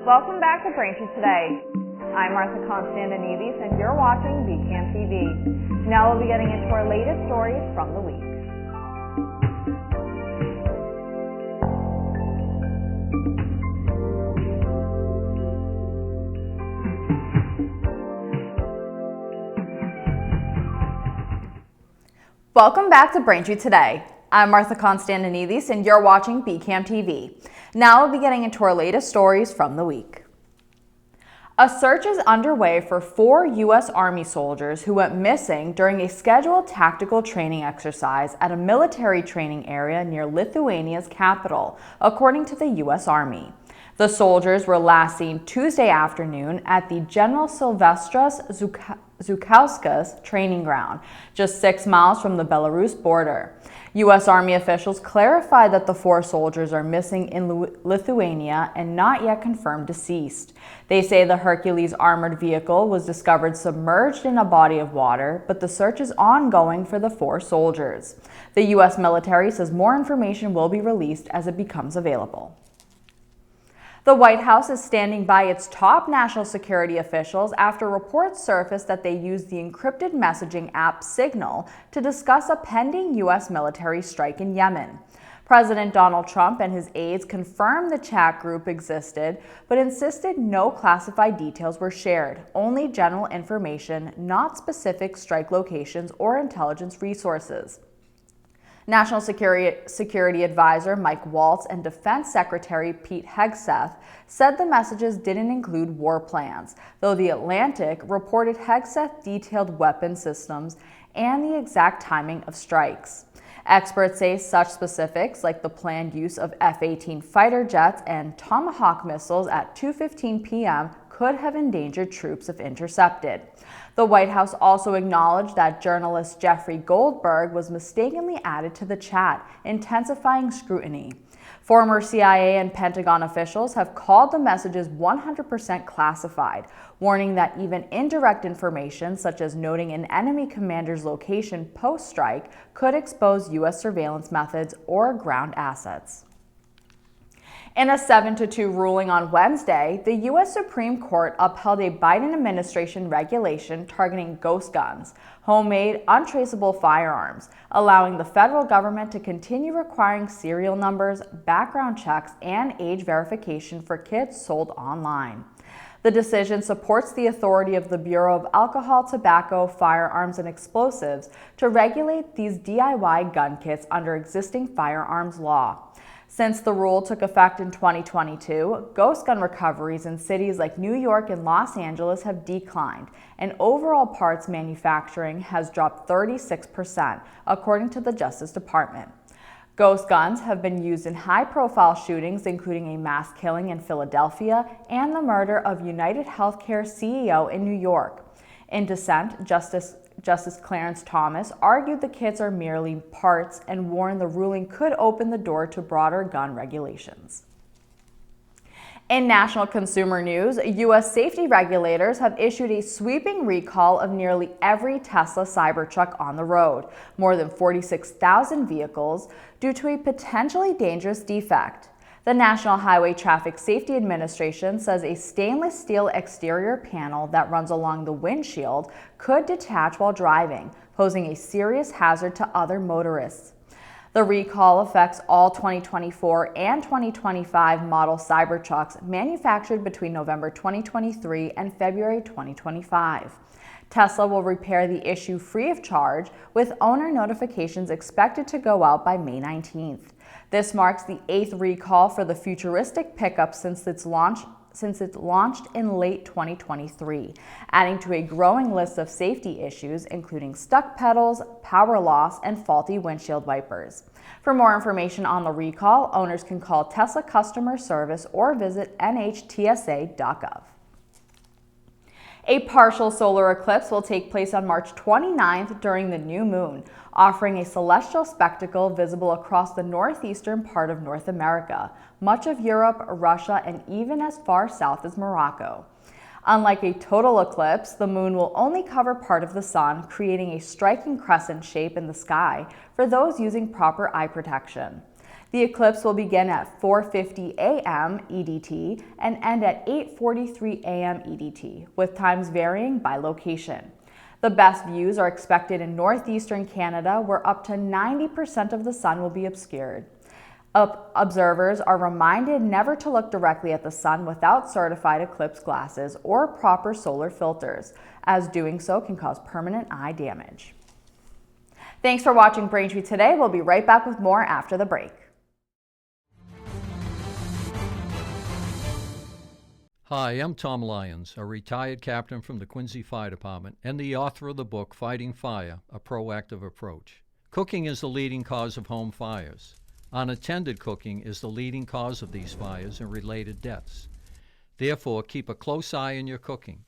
Welcome back to Braintree Today. I'm Martha Konstandinidis and you're watching BCAM TV. Now we'll be getting into our latest stories from the week. Welcome back to Braintree Today. I'm Martha Konstandinidis and you're watching BCAM TV. Now we'll be getting into our latest stories from the week. A search is underway for 4 U.S. Army soldiers who went missing during a scheduled tactical training exercise at a military training area near Lithuania's capital, according to the U.S. Army. The soldiers were last seen Tuesday afternoon at the General Silvestras Zhukauskas training ground, just 6 miles from the Belarus border. U.S. Army officials clarified that the 4 soldiers are missing in Lithuania and not yet confirmed deceased. They say the Hercules armored vehicle was discovered submerged in a body of water, but the search is ongoing for the 4 soldiers. The U.S. military says more information will be released as it becomes available. The White House is standing by its top national security officials after reports surfaced that they used the encrypted messaging app Signal to discuss a pending U.S. military strike in Yemen. President Donald Trump and his aides confirmed the chat group existed, but insisted no classified details were shared, only general information, not specific strike locations or intelligence resources. National Security Advisor Mike Waltz and Defense Secretary Pete Hegseth said the messages didn't include war plans, though The Atlantic reported Hegseth detailed weapon systems and the exact timing of strikes. Experts say such specifics, like the planned use of F-18 fighter jets and Tomahawk missiles at 2:15 p.m., could have endangered troops if intercepted. The White House also acknowledged that journalist Jeffrey Goldberg was mistakenly added to the chat, intensifying scrutiny. Former CIA and Pentagon officials have called the messages 100% classified, warning that even indirect information, such as noting an enemy commander's location post-strike, could expose U.S. surveillance methods or ground assets. In a 7-2 ruling on Wednesday, the U.S. Supreme Court upheld a Biden administration regulation targeting ghost guns, homemade, untraceable firearms, allowing the federal government to continue requiring serial numbers, background checks, and age verification for kits sold online. The decision supports the authority of the Bureau of Alcohol, Tobacco, Firearms, and Explosives to regulate these DIY gun kits under existing firearms law. Since the rule took effect in 2022, ghost gun recoveries in cities like New York and Los Angeles have declined, and overall parts manufacturing has dropped 36%, according to the Justice Department. Ghost guns have been used in high-profile shootings, including a mass killing in Philadelphia and the murder of United Healthcare CEO in New York. In dissent, Justice Clarence Thomas argued the kits are merely parts and warned the ruling could open the door to broader gun regulations. In national consumer news, U.S. safety regulators have issued a sweeping recall of nearly every Tesla Cybertruck on the road, more than 46,000 vehicles, due to a potentially dangerous defect. The National Highway Traffic Safety Administration says a stainless steel exterior panel that runs along the windshield could detach while driving, posing a serious hazard to other motorists. The recall affects all 2024 and 2025 model Cybertrucks manufactured between November 2023 and February 2025. Tesla will repair the issue free of charge, with owner notifications expected to go out by May 19th. This marks the 8th recall for the futuristic pickup since it launched in late 2023, adding to a growing list of safety issues, including stuck pedals, power loss, and faulty windshield wipers. For more information on the recall, owners can call Tesla customer service or visit nhtsa.gov. A partial solar eclipse will take place on March 29th during the new moon, offering a celestial spectacle visible across the northeastern part of North America, much of Europe, Russia, and even as far south as Morocco. Unlike a total eclipse, the moon will only cover part of the sun, creating a striking crescent shape in the sky for those using proper eye protection. The eclipse will begin at 4:50 a.m. EDT and end at 8:43 a.m. EDT, with times varying by location. The best views are expected in northeastern Canada, where up to 90% of the sun will be obscured. Observers are reminded never to look directly at the sun without certified eclipse glasses or proper solar filters, as doing so can cause permanent eye damage. Thanks for watching Braintree today. We'll be right back with more after the break. Hi, I'm Tom Lyons, a retired captain from the Quincy Fire Department and the author of the book Fighting Fire, A Proactive Approach. Cooking is the leading cause of home fires. Unattended cooking is the leading cause of these fires and related deaths. Therefore, keep a close eye on your cooking.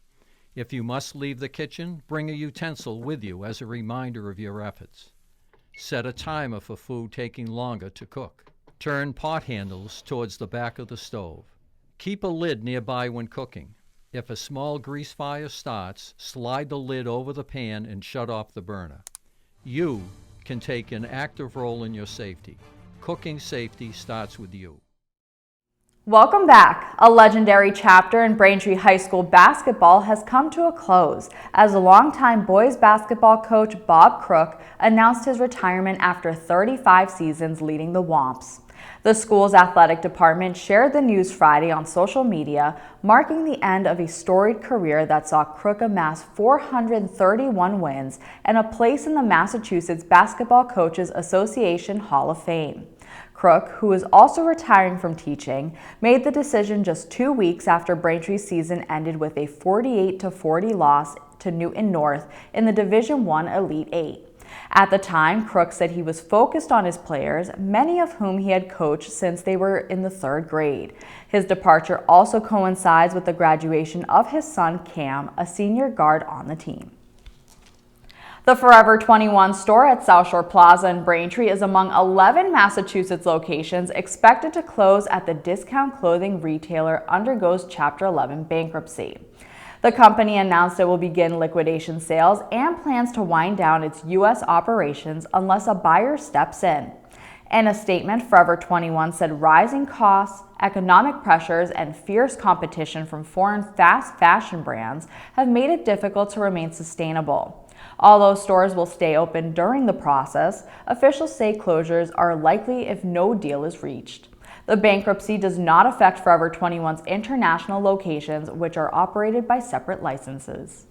If you must leave the kitchen, bring a utensil with you as a reminder of your efforts. Set a timer for food taking longer to cook. Turn pot handles towards the back of the stove. Keep a lid nearby when cooking. If a small grease fire starts, slide the lid over the pan and shut off the burner. You can take an active role in your safety. Cooking safety starts with you. Welcome back. A legendary chapter in Braintree High School basketball has come to a close as longtime boys basketball coach Bob Crook announced his retirement after 35 seasons leading the Womps. The school's athletic department shared the news Friday on social media, marking the end of a storied career that saw Crook amass 431 wins and a place in the Massachusetts Basketball Coaches Association Hall of Fame. Crook, who is also retiring from teaching, made the decision just 2 weeks after Braintree's season ended with a 48-40 loss to Newton North in the Division I Elite Eight. At the time, Crook said he was focused on his players, many of whom he had coached since they were in the 3rd grade. His departure also coincides with the graduation of his son, Cam, a senior guard on the team. The Forever 21 store at South Shore Plaza in Braintree is among 11 Massachusetts locations expected to close as the discount clothing retailer undergoes Chapter 11 bankruptcy. The company announced it will begin liquidation sales and plans to wind down its U.S. operations unless a buyer steps in. In a statement, Forever 21 said rising costs, economic pressures, and fierce competition from foreign fast fashion brands have made it difficult to remain sustainable. Although stores will stay open during the process, officials say closures are likely if no deal is reached. The bankruptcy does not affect Forever 21's international locations, which are operated by separate licenses.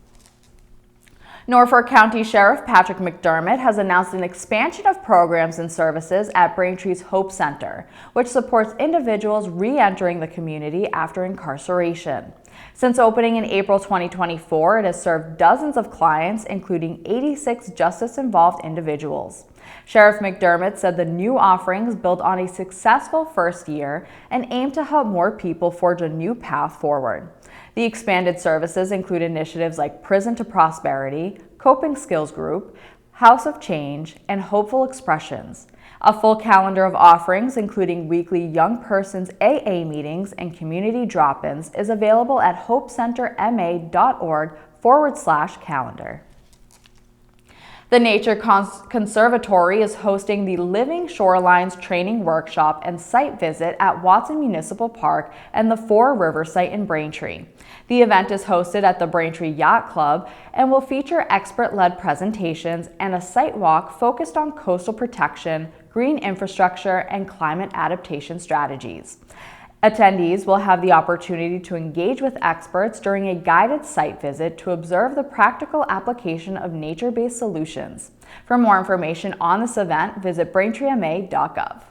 Norfolk County Sheriff Patrick McDermott has announced an expansion of programs and services at Braintree's Hope Center, which supports individuals re-entering the community after incarceration. Since opening in April 2024, it has served dozens of clients, including 86 justice-involved individuals. Sheriff McDermott said the new offerings build on a successful first year and aim to help more people forge a new path forward. The expanded services include initiatives like Prison to Prosperity, Coping Skills Group, House of Change, and Hopeful Expressions. A full calendar of offerings, including weekly young persons AA meetings and community drop-ins, is available at hopecenterma.org/calendar. The Nature Conservatory is hosting the Living Shorelines training workshop and site visit at Watson Municipal Park and the Four River site in Braintree. The event is hosted at the Braintree Yacht Club and will feature expert-led presentations and a site walk focused on coastal protection, green infrastructure, and climate adaptation strategies. Attendees will have the opportunity to engage with experts during a guided site visit to observe the practical application of nature-based solutions. For more information on this event, visit braintreema.gov.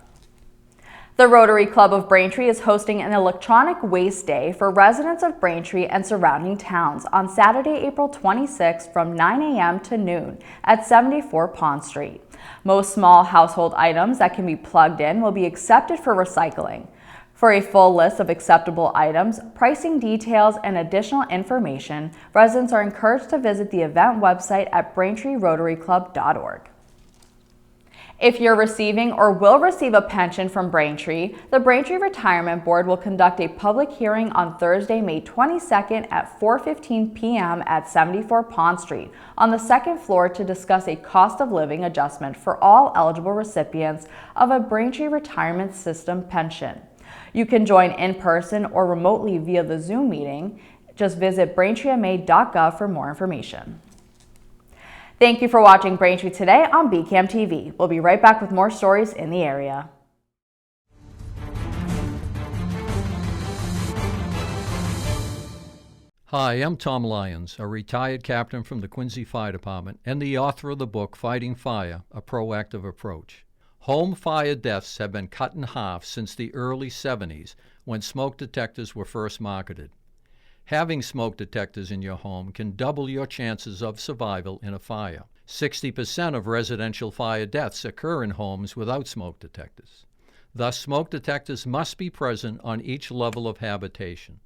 The Rotary Club of Braintree is hosting an electronic waste day for residents of Braintree and surrounding towns on Saturday, April 26 from 9 a.m. to noon at 74 Pond Street. Most small household items that can be plugged in will be accepted for recycling. For a full list of acceptable items, pricing details, and additional information, residents are encouraged to visit the event website at braintreerotaryclub.org. If you're receiving or will receive a pension from Braintree, the Braintree Retirement Board will conduct a public hearing on Thursday, May 22nd at 4:15 p.m. at 74 Pond Street on the second floor to discuss a cost of living adjustment for all eligible recipients of a Braintree Retirement System pension. You can join in person or remotely via the Zoom meeting. Just visit braintreema.gov for more information. Thank you for watching Braintree Today on BCAM TV. We'll be right back with more stories in the area. Hi, I'm Tom Lyons, a retired captain from the Quincy Fire Department and the author of the book Fighting Fire, A Proactive Approach. Home fire deaths have been cut in half since the early 70s when smoke detectors were first marketed. Having smoke detectors in your home can double your chances of survival in a fire. 60% of residential fire deaths occur in homes without smoke detectors. Thus, smoke detectors must be present on each level of habitation.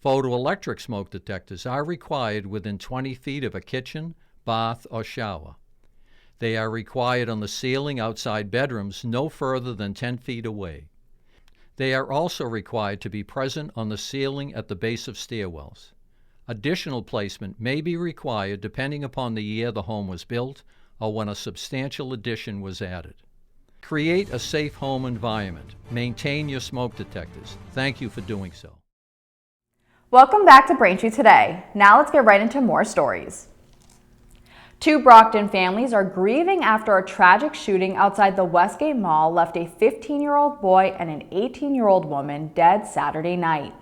Photoelectric smoke detectors are required within 20 feet of a kitchen, bath, or shower. They are required on the ceiling outside bedrooms no further than 10 feet away. They are also required to be present on the ceiling at the base of stairwells. Additional placement may be required depending upon the year the home was built or when a substantial addition was added. Create a safe home environment. Maintain your smoke detectors. Thank you for doing so. Welcome back to Braintree Today. Now let's get right into more stories. Two Brockton families are grieving after a tragic shooting outside the Westgate Mall left a 15-year-old boy and an 18-year-old woman dead Saturday night.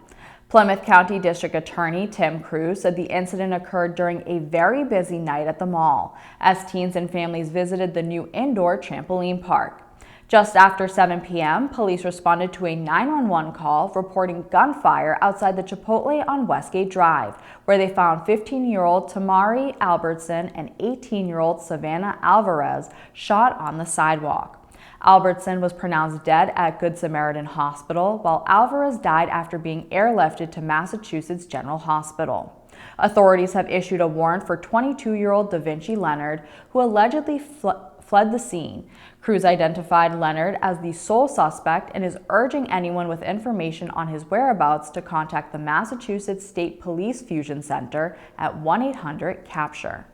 Plymouth County District Attorney Tim Cruz said the incident occurred during a very busy night at the mall, as teens and families visited the new indoor trampoline park. Just after 7 p.m., police responded to a 911 call reporting gunfire outside the Chipotle on Westgate Drive, where they found 15-year-old Tamari Albertson and 18-year-old Savannah Alvarez shot on the sidewalk. Albertson was pronounced dead at Good Samaritan Hospital, while Alvarez died after being airlifted to Massachusetts General Hospital. Authorities have issued a warrant for 22-year-old Da Vinci Leonard, who allegedly fled the scene. Cruz identified Leonard as the sole suspect and is urging anyone with information on his whereabouts to contact the Massachusetts State Police Fusion Center at 1-800-CAPTURE.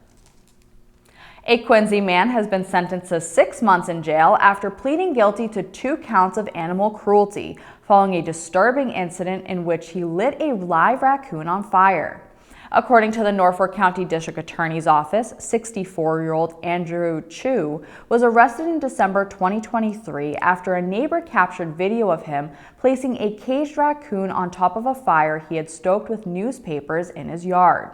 A Quincy man has been sentenced to 6 months in jail after pleading guilty to 2 counts of animal cruelty following a disturbing incident in which he lit a live raccoon on fire. According to the Norfolk County District Attorney's Office, 64-year-old Andrew Chu was arrested in December 2023 after a neighbor captured video of him placing a caged raccoon on top of a fire he had stoked with newspapers in his yard.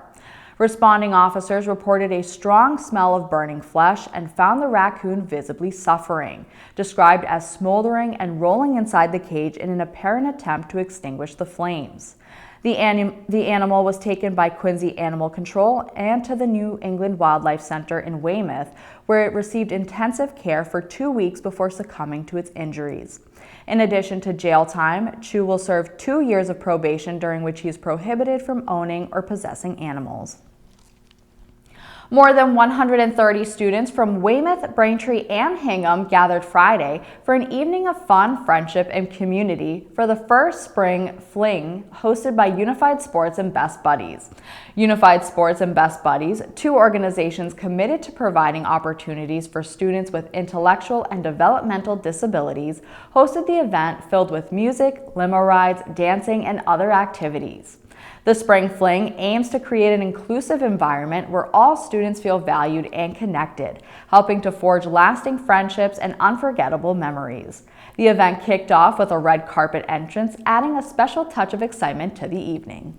Responding officers reported a strong smell of burning flesh and found the raccoon visibly suffering, described as smoldering and rolling inside the cage in an apparent attempt to extinguish the flames. The animal was taken by Quincy Animal Control and to the New England Wildlife Center in Weymouth, where it received intensive care for 2 weeks before succumbing to its injuries. In addition to jail time, Chu will serve 2 years of probation during which he is prohibited from owning or possessing animals. More than 130 students from Weymouth, Braintree, and Hingham gathered Friday for an evening of fun, friendship, and community for the first spring fling hosted by Unified Sports and Best Buddies. Unified Sports and Best Buddies, 2 organizations committed to providing opportunities for students with intellectual and developmental disabilities, hosted the event filled with music, limo rides, dancing, and other activities. The Spring Fling aims to create an inclusive environment where all students feel valued and connected, helping to forge lasting friendships and unforgettable memories. The event kicked off with a red carpet entrance, adding a special touch of excitement to the evening.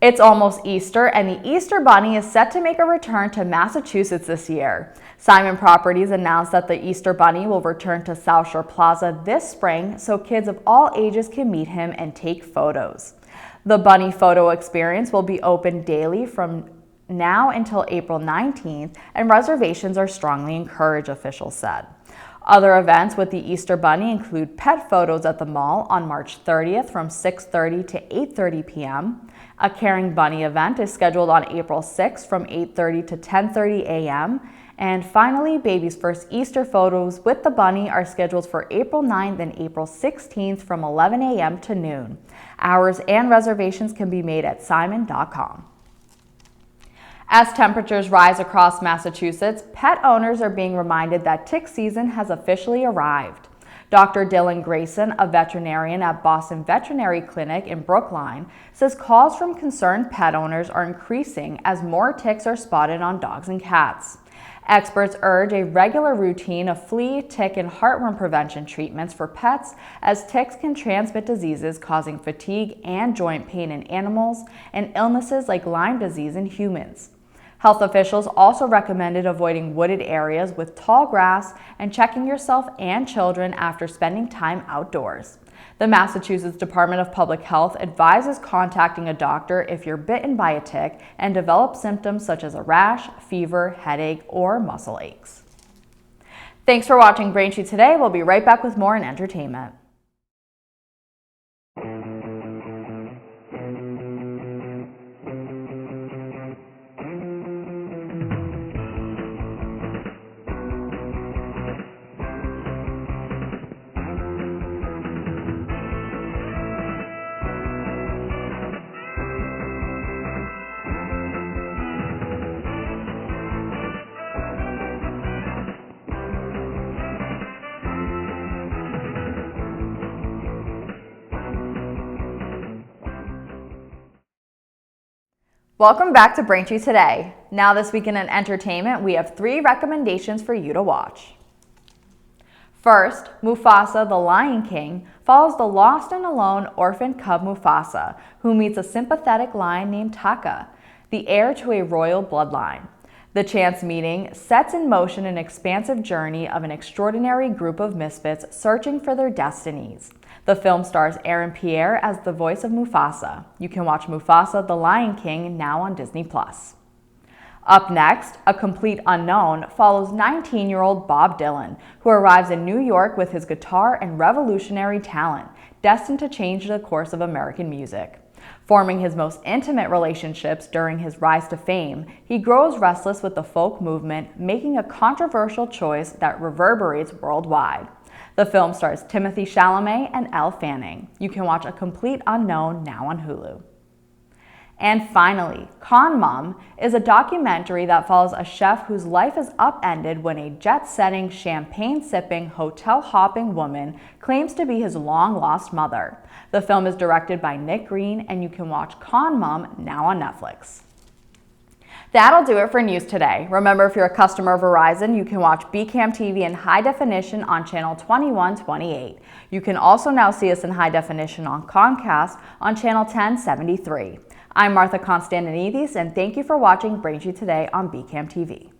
It's almost Easter, and the Easter Bunny is set to make a return to Massachusetts this year. Simon Properties announced that the Easter Bunny will return to South Shore Plaza this spring so kids of all ages can meet him and take photos. The Bunny Photo Experience will be open daily from now until April 19th, and reservations are strongly encouraged, officials said. Other events with the Easter Bunny include pet photos at the mall on March 30th from 6:30 to 8:30 p.m. A Caring Bunny event is scheduled on April 6th from 8:30 to 10:30 a.m. And finally, baby's first Easter photos with the bunny are scheduled for April 9th and April 16th from 11 a.m. to noon. Hours and reservations can be made at simon.com. As temperatures rise across Massachusetts, pet owners are being reminded that tick season has officially arrived. Dr. Dylan Grayson, a veterinarian at Boston Veterinary Clinic in Brookline, says calls from concerned pet owners are increasing as more ticks are spotted on dogs and cats. Experts urge a regular routine of flea, tick, and heartworm prevention treatments for pets, as ticks can transmit diseases causing fatigue and joint pain in animals and illnesses like Lyme disease in humans. Health officials also recommended avoiding wooded areas with tall grass and checking yourself and children after spending time outdoors. The Massachusetts Department of Public Health advises contacting a doctor if you're bitten by a tick and develop symptoms such as a rash, fever, headache, or muscle aches. Thanks for watching Braintree today. We'll be right back with more in entertainment. Welcome back to Braintree Today. Now this week in entertainment, we have 3 recommendations for you to watch. First, Mufasa, the Lion King, follows the lost and alone orphan cub Mufasa, who meets a sympathetic lion named Taka, the heir to a royal bloodline. The chance meeting sets in motion an expansive journey of an extraordinary group of misfits searching for their destinies. The film stars Aaron Pierre as the voice of Mufasa. You can watch Mufasa, the Lion King now on Disney+. Up next, A Complete Unknown follows 19-year-old Bob Dylan, who arrives in New York with his guitar and revolutionary talent, destined to change the course of American music. Forming his most intimate relationships during his rise to fame, he grows restless with the folk movement, making a controversial choice that reverberates worldwide. The film stars Timothée Chalamet and Elle Fanning. You can watch A Complete Unknown now on Hulu. And finally, Con Mom is a documentary that follows a chef whose life is upended when a jet-setting, champagne-sipping, hotel-hopping woman claims to be his long-lost mother. The film is directed by Nick Green, and you can watch Con Mom now on Netflix. That'll do it for news today. Remember, if you're a customer of Verizon, you can watch BCAM TV in high definition on channel 2128. You can also now see us in high definition on Comcast on channel 1073. I'm Martha Konstandinidis, and thank you for watching Braintree Today on BCAM TV.